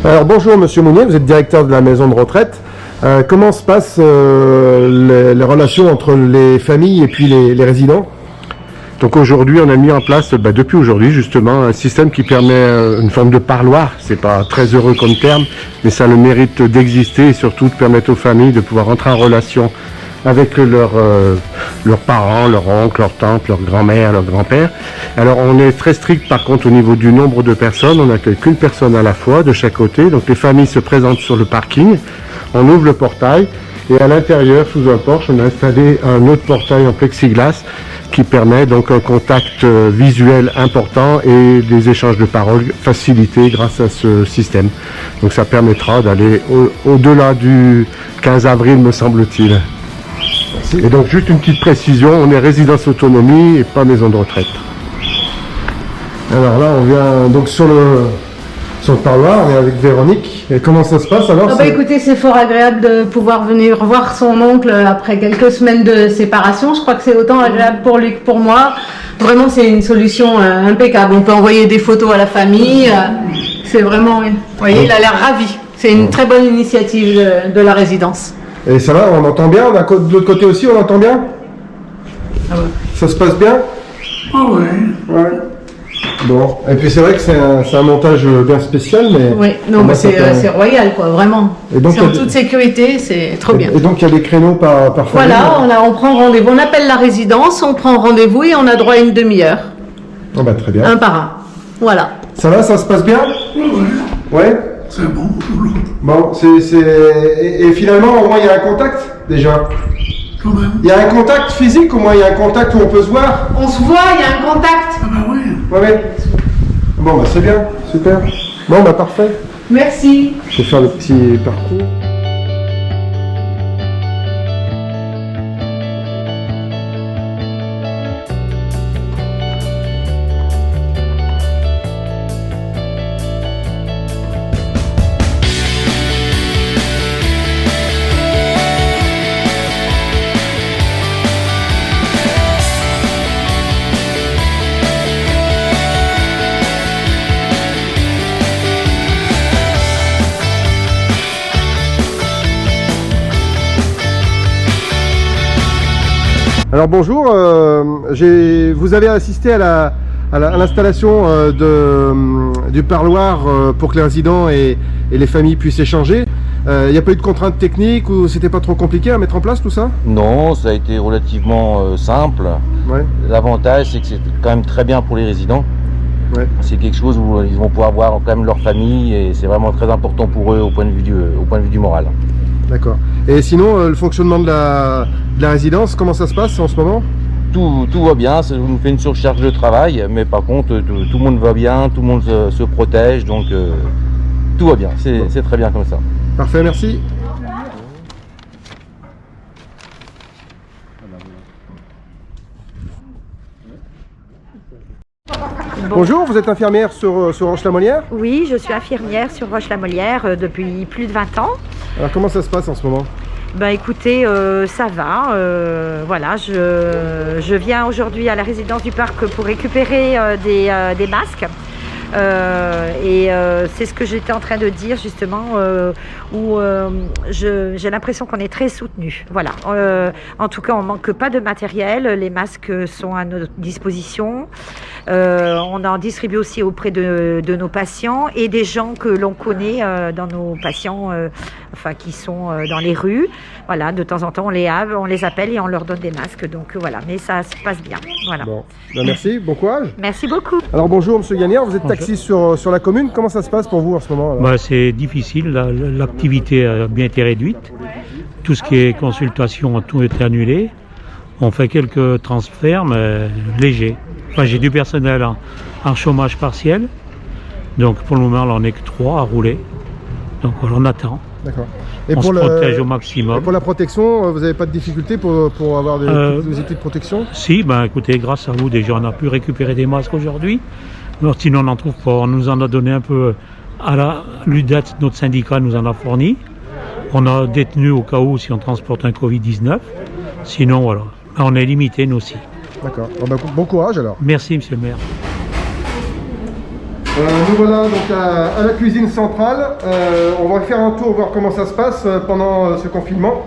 Alors bonjour Monsieur Mounier, vous êtes directeur de la maison de retraite. Comment se passent les relations entre les familles et puis les résidents? Donc aujourd'hui, on a mis en place, depuis aujourd'hui justement, un système qui permet une forme de parloir. C'est pas très heureux comme terme, mais ça a le mérite d'exister et surtout de permettre aux familles de pouvoir entrer en relation avec leurs parents, leurs oncles, leurs tantes, leurs grand-mères, leurs grands-pères. Alors on est très strict par contre au niveau du nombre de personnes, on n'accueille qu'une personne à la fois de chaque côté, donc les familles se présentent sur le parking, on ouvre le portail et à l'intérieur, sous un porche, on a installé un autre portail en plexiglas qui permet donc un contact visuel important et des échanges de paroles facilités grâce à ce système. Donc ça permettra d'aller au-delà du 15 avril me semble-t-il. Et donc juste une petite précision, on est résidence autonomie et pas maison de retraite. Alors là on vient donc sur le parloir, on est avec Véronique. Et comment ça se passe alors? Écoutez, c'est fort agréable de pouvoir venir voir son oncle après quelques semaines de séparation. Je crois que c'est autant agréable pour lui que pour moi. Vraiment, c'est une solution impeccable. On peut envoyer des photos à la famille. C'est vraiment... Vous voyez, il a l'air ravi. C'est une très bonne initiative de la résidence. Et ça va, on entend bien? De l'autre côté aussi, on entend bien? Ah ouais. Ça se passe bien? Ah ouais. Ouais. Bon, et puis c'est vrai que c'est un montage bien spécial, mais... Oui, non, mais c'est royal, quoi, vraiment. C'est en toute sécurité, c'est trop bien. Et donc il y a des créneaux par famille? Voilà, on prend rendez-vous, on appelle la résidence, on prend rendez-vous et on a droit à une demi-heure. Oh bah très bien. Un par un, voilà. Ça va, ça se passe bien? Ouais. Ouais. C'est bon. Bon, et finalement, au moins il y a un contact, déjà? Quand même. Il y a un contact physique, au moins il y a un contact où on peut se voir? On se voit, il y a un contact. Ah bah oui. Ouais. Bon bah c'est bien, super. Bon bah parfait. Merci. Je vais faire le petit parcours. Alors bonjour, vous avez assisté à l'installation du parloir pour que les résidents et les familles puissent échanger. Il n'y a pas eu de contraintes techniques ou c'était pas trop compliqué à mettre en place tout ça? Non, ça a été relativement simple. Ouais. L'avantage, c'est que c'est quand même très bien pour les résidents. Ouais. C'est quelque chose où ils vont pouvoir voir quand même leur famille et c'est vraiment très important pour eux au point de vue du moral. D'accord. Et sinon, le fonctionnement de la résidence, comment ça se passe en ce moment? Tout va bien, ça nous fait une surcharge de travail, mais par contre, tout le monde va bien, tout le monde se protège, donc tout va bien, c'est très bien comme ça. Parfait, merci. Bonjour, vous êtes infirmière sur Roche-la-Molière? Oui, je suis infirmière sur Roche-la-Molière depuis plus de 20 ans. Alors comment ça se passe en ce moment? Ben écoutez, ça va. Voilà, je viens aujourd'hui à la résidence du parc pour récupérer des masques. C'est ce que j'étais en train de dire justement, où j'ai l'impression qu'on est très soutenu. Voilà. En tout cas, on ne manque pas de matériel. Les masques sont à notre disposition. On en distribue aussi auprès de nos patients et des gens que l'on connaît dans nos patients, qui sont dans les rues. Voilà, de temps en temps, on les appelle et on leur donne des masques. Donc voilà, mais ça se passe bien. Voilà. Bon. Ben, merci, bon courage. Merci beaucoup. Alors bonjour Monsieur Gagnard, vous êtes taxiste sur la commune. Comment ça se passe pour vous en ce moment? C'est difficile, l'activité a bien été réduite. Tout ce qui est consultation, tout été annulé. On fait quelques transferts, mais légers. J'ai du personnel en chômage partiel. Donc pour le moment, là, on n'est que 3 à rouler. Donc voilà, on attend. D'accord. On se protège au maximum. Et pour la protection, vous n'avez pas de difficulté pour avoir des outils de protection? Si, écoutez, grâce à vous, déjà, on a pu récupérer des masques aujourd'hui. Alors, sinon, on n'en trouve pas. On nous en a donné un peu à l'UDET, notre syndicat nous en a fourni. On a détenu au cas où si on transporte un Covid-19. Sinon, voilà. On est limité, nous aussi. D'accord. Bon courage alors. Merci, monsieur le maire. Nous voilà donc à la cuisine centrale. On va faire un tour, voir comment ça se passe pendant ce confinement.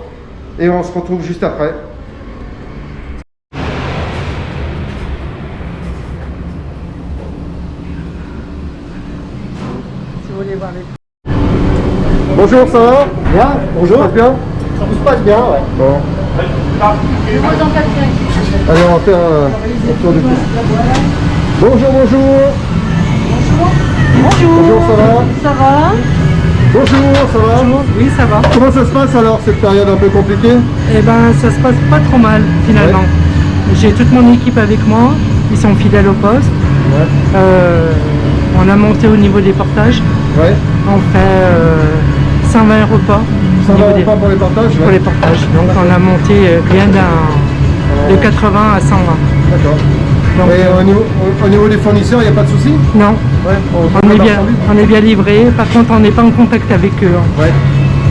Et on se retrouve juste après. Si vous voulez voir les... Bonjour, ça va? Bien, bonjour. Ça se passe bien? Ça se passe bien, ouais. Bon. Allez, on va faire un tour du coup. Bonjour, bonjour. Bonjour. Bonjour, ça va? Ça va? Bonjour, ça va? Oui, ça va. Comment ça se passe alors, cette période un peu compliquée? Eh ben, ça se passe pas trop mal finalement. J'ai toute mon équipe avec moi, ils sont fidèles au poste. Ouais. On a monté au niveau des portages. Ouais. On fait 120 repas. Ça au niveau va des- pas pour les partages? pour les portages. Donc on a monté rien de 80 à 120. D'accord. Donc, Et au niveau des fournisseurs, il n'y a pas de souci? non, Ouais. on est bien livré. Par contre, on n'est pas en contact avec eux. Ouais.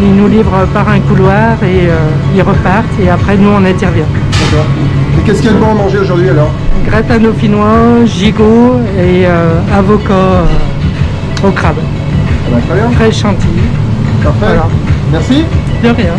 Ils nous livrent par un couloir et ils repartent. Et après, nous, on intervient. D'accord. Et qu'est-ce qu'il y a de bon à manger aujourd'hui alors? Gratin dauphinois, gigot et avocat au crabe. Ah bah, très bien. Très chantilly. Parfait. Voilà. Merci. De rien.